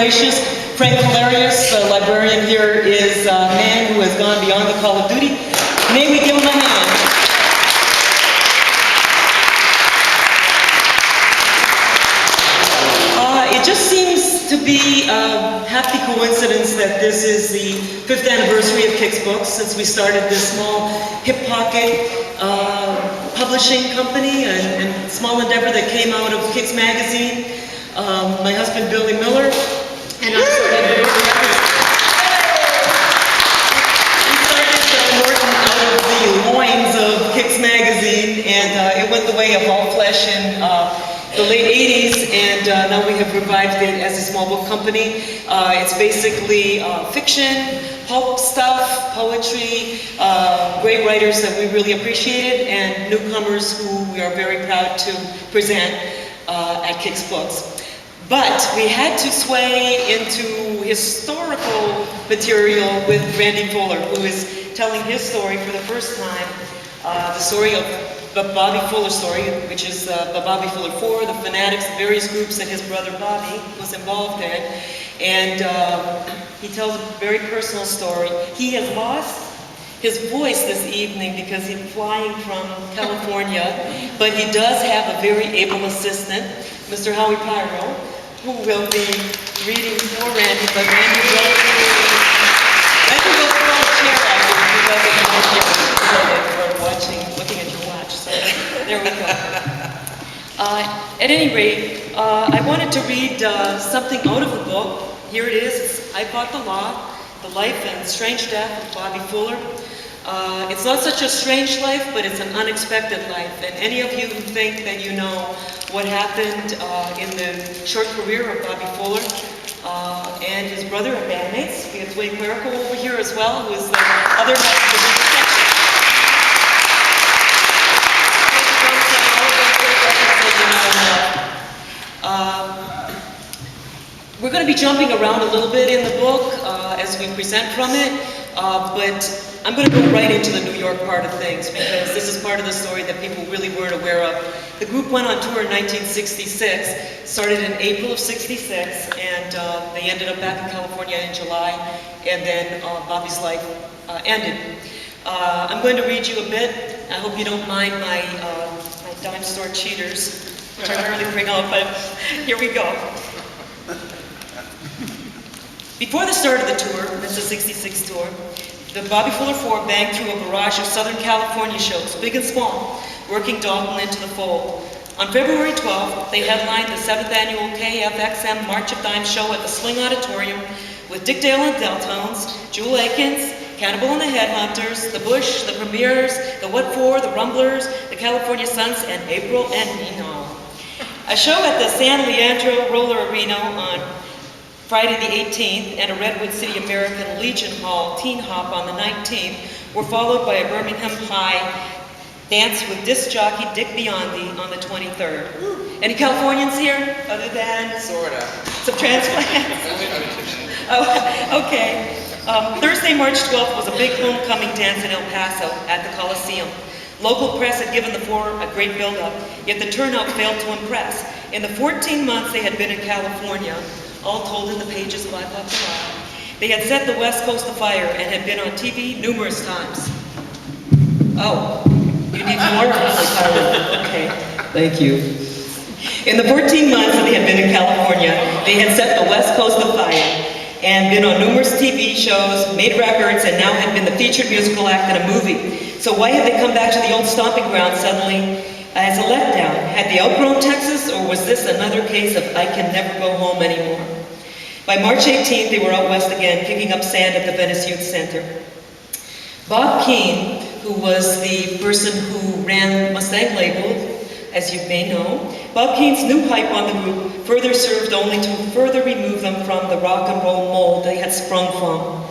gracious. Frank Hilarious, the librarian here, is a man who has gone beyond the call of duty. May we give him a hand. It just seems to be a happy coincidence that this is the 5th anniversary of Kix Books, since we started this small hip pocket publishing company and small endeavor that came out of Kix magazine. My husband Billy Miller and I started Norton out of the loins of Kix magazine, and it went the way of all flesh in the late 80s, and now we have revived it as a small book company. It's basically fiction, pulp stuff, poetry, great writers that we really appreciated, and newcomers who we are very proud to present at Kix Books. But we had to sway into historical material with Randy Fuller, who is telling his story for the first time, the story of the Bobby Fuller story, which is the Bobby Fuller 4, the Fanatics, the various groups that his brother Bobby was involved in. And he tells a very personal story. He has lost his voice this evening because he's flying from California, but he does have a very able assistant, Mr. Howie Pyro, who will be reading for Randy, but Randy will throw a chair at you if he doesn't watching, looking at your watch. So there we go. At any rate, I wanted to read something out of the book. Here it is. It's I Fought the Law, The Life and Strange Death of Bobby Fuller. It's not such a strange life, but it's an unexpected life. And any of you who think that you know what happened in the short career of Bobby Fuller and his brother and bandmates, we have Dwayne Clerical over here as well, who is the other member of the section. We're going to be jumping around a little bit in the book as we present from it, but I'm going to go right into the New York part of things, because this is part of the story that people really weren't aware of. The group went on tour in 1966, started in April of '66, and they ended up back in California in July, and then Bobby's life ended. I'm going to read you a bit. I hope you don't mind my dime store cheaters, which I rarely bring out, but here we go. Before the start of the tour, it's a '66 tour, the Bobby Fuller 4 banged through a barrage of Southern California shows, big and small, working Dalton into the fold. On February 12th, they headlined the 7th annual KFXM March of Dimes show at the Sling Auditorium with Dick Dale and Deltones, Jewel Akins, Cannibal and the Headhunters, The Bush, The Premiers, The What For, The Rumblers, The California Suns, and April and Nino. A show at the San Leandro Roller Arena on Friday the 18th, and a Redwood City American Legion Hall Teen Hop on the 19th were followed by a Birmingham High dance with disc jockey Dick Biondi on the 23rd. Any Californians here, other than sorta some transplants? Oh, okay. Thursday, March 12th was a big homecoming dance in El Paso at the Coliseum. Local press had given the 4 a great build-up, yet the turnout failed to impress. In the 14 months they had been in California, all told in the pages of I Fought the Law, they had set the West Coast afire and had been on TV numerous times. Oh, you need more? Okay, thank you. In the 14 months that they had been in California, they had set the West Coast afire and been on numerous TV shows, made records, and now had been the featured musical act in a movie. So why had they come back to the old stomping ground suddenly as a letdown? Had they outgrown Texas, or was this another case of I can never go home anymore? By March 18th, they were out west again, picking up sand at the Venice Youth Center. Bob Keane, who was the person who ran Mustang Label, as you may know, Bob Keane's new hype on the group further served only to further remove them from the rock and roll mold they had sprung from.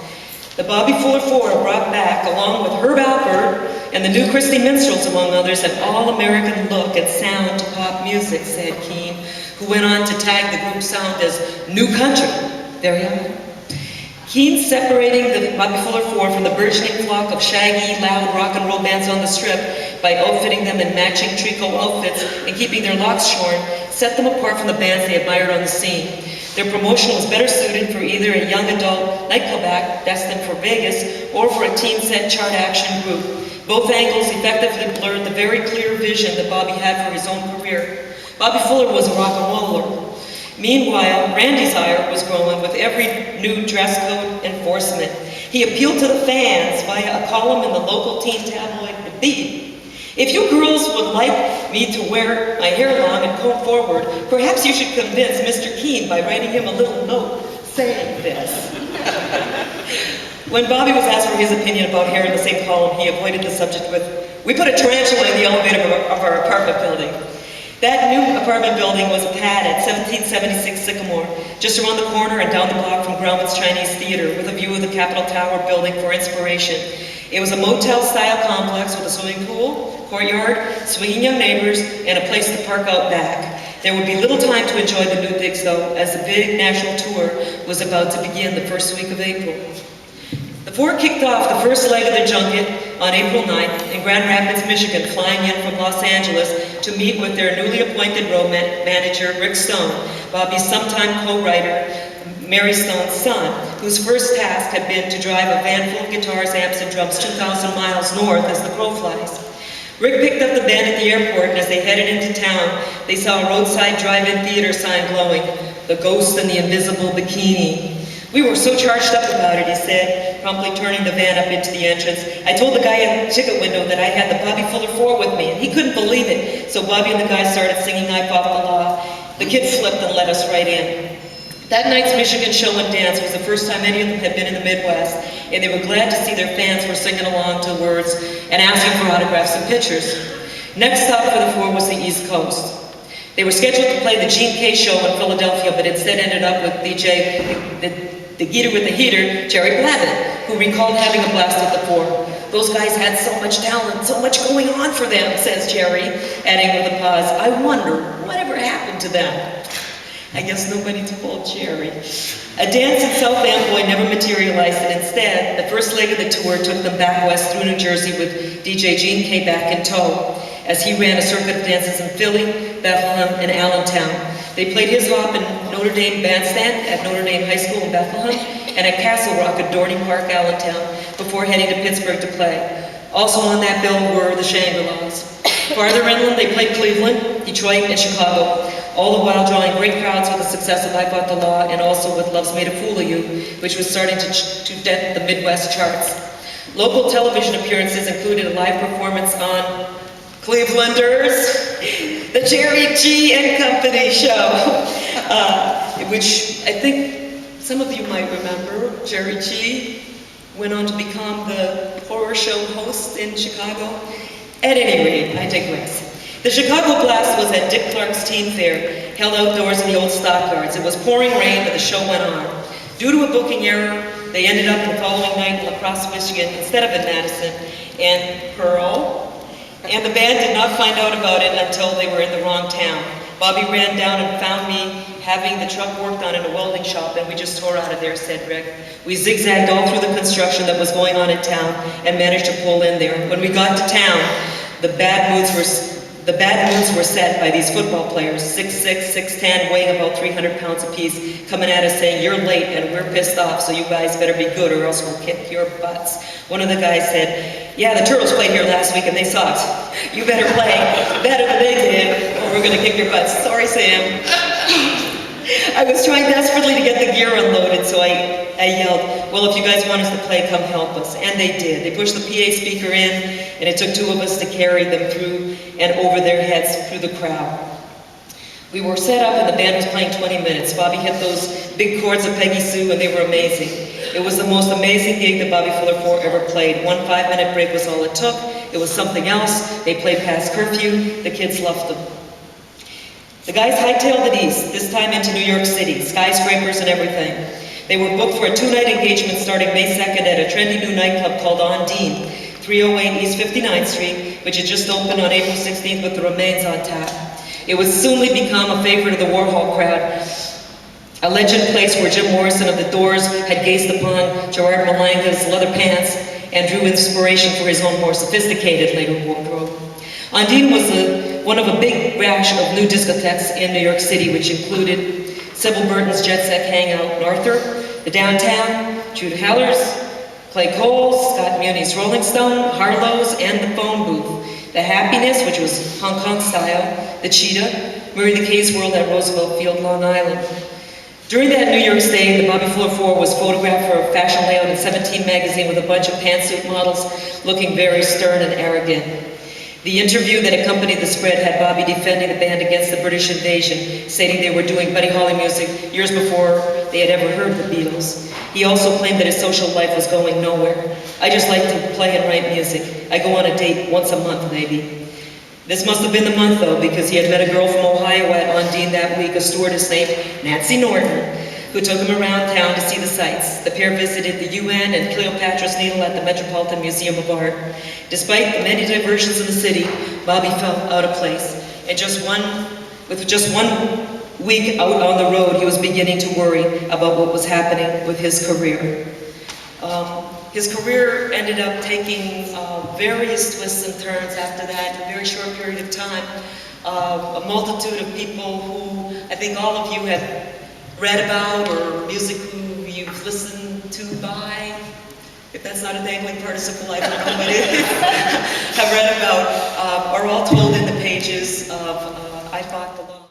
The Bobby Fuller 4 brought back, along with Herb Alpert and the New Christy Minstrels, among others, an all-American look and sound to pop music, said Keane, who went on to tag the group's sound as New Country. There you are. Keane separating the Bobby Fuller 4 from the burgeoning flock of shaggy, loud rock and roll bands on the Strip by outfitting them in matching tricot outfits and keeping their locks shorn, set them apart from the bands they admired on the scene. Their promotion was better suited for either a young adult nightclub act destined for Vegas or for a teen set chart action group. Both angles effectively blurred the very clear vision that Bobby had for his own career. Bobby Fuller was a rock and roller. Meanwhile, Randy's ire was growing with every new dress code enforcement. He appealed to the fans via a column in the local teen tabloid, The Beat. If you girls would like me to wear my hair long and comb forward, perhaps you should convince Mr. Keene by writing him a little note saying this. When Bobby was asked for his opinion about hair in the same column, he avoided the subject with, "We put a tarantula in the elevator of our apartment building." That new apartment building was a pad at 1776 Sycamore, just around the corner and down the block from Grauman's Chinese Theater, with a view of the Capitol Tower building for inspiration. It was a motel-style complex with a swimming pool, courtyard, swinging young neighbors, and a place to park out back. There would be little time to enjoy the new digs, though, as the big national tour was about to begin the first week of April. The four kicked off the first leg of their junket on April 9th in Grand Rapids, Michigan, flying in from Los Angeles to meet with their newly appointed road manager, Rick Stone, Bobby's sometime co-writer, Mary Stone's son, whose first task had been to drive a van full of guitars, amps, and drums 2,000 miles north as the crow flies. Rick picked up the band at the airport, and as they headed into town, they saw a roadside drive-in theater sign glowing, "The Ghost and the Invisible Bikini." "We were so charged up about it," he said, promptly turning the van up into the entrance. "I told the guy in the ticket window that I had the Bobby Fuller 4 with me, and he couldn't believe it. So Bobby and the guys started singing I Fought the Law. The kid flipped and let us right in." That night's Michigan show and dance was the first time any of them had been in the Midwest, and they were glad to see their fans were singing along to the words and asking for autographs and pictures. Next stop for the four was the East Coast. They were scheduled to play the Gene K show in Philadelphia, but instead ended up with DJ, the geeter with the heater, Jerry Blavitt, who recalled having a blast with the four. "Those guys had so much talent, so much going on for them," says Jerry, adding with a pause, "I wonder whatever happened to them." I guess nobody told Jerry. A dance in South Amboy never materialized, and instead, the first leg of the tour took them back west through New Jersey with DJ Gene K back in tow, as he ran a circuit of dances in Philly, Bethlehem, and Allentown. They played his hop in Notre Dame Bandstand at Notre Dame High School in Bethlehem, and at Castle Rock at Dorney Park, Allentown, before heading to Pittsburgh to play. Also on that bill were the Shangri-Las. Farther inland, they played Cleveland, Detroit, and Chicago, all the while drawing great crowds with the success of I Fought the Law, and also with Love's Made a Fool of You, which was starting to dent the Midwest charts. Local television appearances included a live performance on Clevelanders, the Jerry G and Company show, which I think some of you might remember. Jerry G went on to become the horror show host in Chicago. At any rate, I digress. The Chicago Blast was at Dick Clark's Teen Fair, held outdoors in the old stockyards. It was pouring rain, but the show went on. Due to a booking error, they ended up the following night in La Crosse, Michigan, instead of in Madison and Pearl. And the band did not find out about it until they were in the wrong town. Bobby ran down and found me having the truck worked on in a welding shop, and we just tore out of there, said Rick. We zigzagged all through the construction that was going on in town and managed to pull in there. When we got to town, the bad moods were set by these football players, 6'6", 6'10", weighing about 300 pounds apiece, coming at us saying, "You're late and we're pissed off, so you guys better be good or else we'll kick your butts." One of the guys said, "Yeah, the Turtles played here last week and they sucked. You better play better than they did or we're gonna kick your butts." Sorry, Sam. I was trying desperately to get the gear unloaded, so I yelled, "Well, if you guys want us to play, come help us." And they did. They pushed the PA speaker in, and it took two of us to carry them through and over their heads through the crowd. We were set up and the band was playing 20 minutes. Bobby hit those big chords of Peggy Sue and they were amazing. It was the most amazing gig that Bobby Fuller 4 ever played. 1 5-minute break was all it took. It was something else. They played past curfew. The kids loved them. The guys hightailed it east, this time into New York City, skyscrapers and everything. They were booked for a 2-night engagement starting May 2nd at a trendy new nightclub called On Dean, 308 East 59th Street, which had just opened on April 16th with the Remains on tap. It would soon become a favorite of the Warhol crowd, a legend place where Jim Morrison of The Doors had gazed upon Gerard Malanga's leather pants and drew inspiration for his own more sophisticated later wardrobe. Ondine was one of a big rash of new discotheques in New York City, which included Sybil Burton's Jet Set Hangout, Northrop, the Downtown, Jude Hellers, Clay Coles, Scott Muni's Rolling Stone, Harlow's, and the Phone Booth. The Happiness, which was Hong Kong style, the Cheetah, Murray the K's World at Roosevelt Field, Long Island. During that New York stay, the Bobby Fuller 4 was photographed for a fashion layout in 17 magazine with a bunch of pantsuit models looking very stern and arrogant. The interview that accompanied the spread had Bobby defending the band against the British invasion, stating they were doing Buddy Holly music years before they had ever heard the Beatles. He also claimed that his social life was going nowhere. I just like to play and write music. I go on a date once a month, maybe. This must have been the month, though, because he had met a girl from Ohio at Undine that week, a stewardess named Nancy Norton, who took him around town to see the sights. The pair visited the UN and Cleopatra's Needle at the Metropolitan Museum of Art. Despite the many diversions in the city, Bobby felt out of place. And with just one week out on the road, he was beginning to worry about what was happening with his career. His career ended up taking various twists and turns after that in a very short period of time. A multitude of people who I think all of you have read about, or music who you've listened to by, if that's not a dangling participle, I don't know what it is, have read about, are all told in the pages of I Fought the Law.